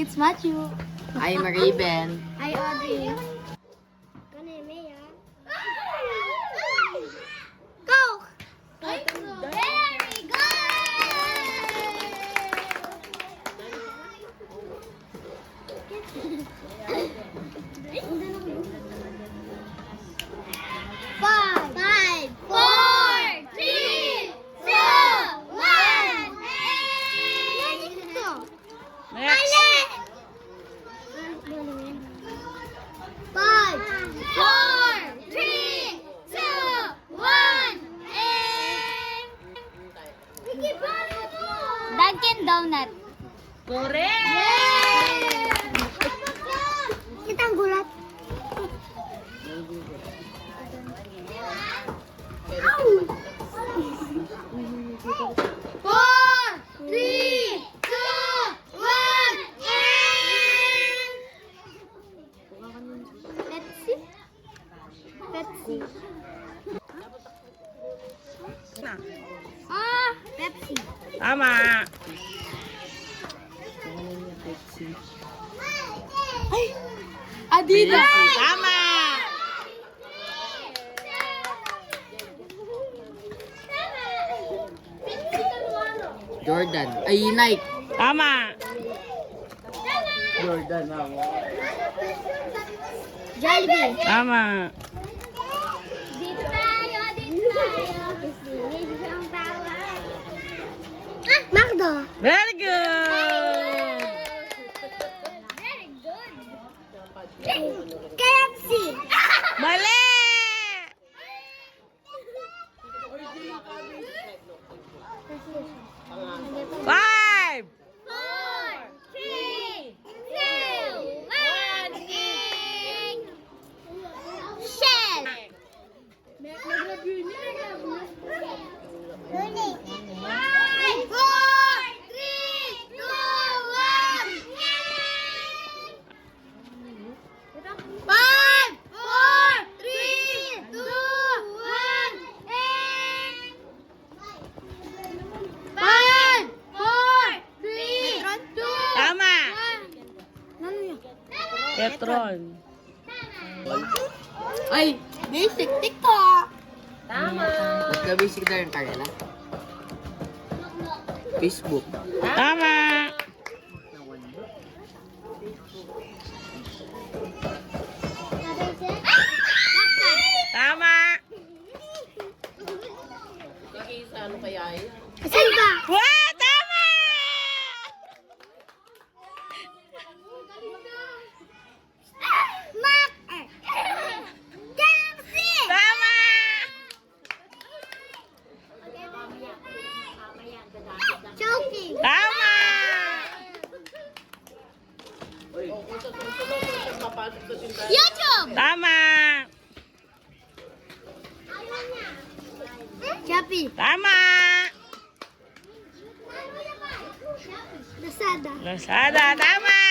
it's Matthew. I'm Raven. Hi, Audrey. Coke! Very good! Five, four, three, two, one, Next. Five, four, three, two, one, Dunkin' Donut. Correct. Yay! Kitang gulat. Four, three, two, one, Pepsi. Pepsi. Pepsi. Tama. Adidas. Tama. Jordan. Ay, Nike. Tama. Jordan ako. Jollibee. Tama. Dito tayo, dito tayo. Dito ang tawa. Macdo. Very good. Very good. KFC. Mali. Five. Four, three, two, one, Shell. Five, four, three, two, one, Five, four, three, two, one, Five, four, three, two, Tama. one. Petron. Ay! Basic TikTok. Ba't ka basic na rin kagala? Facebook. Tama. Tama. Saan ba? Wow, tama. Mac! KFC! Tama. Choking! Tama. YouTube! Tama. Shopee! Tama. Lazada! Lazada. Tama.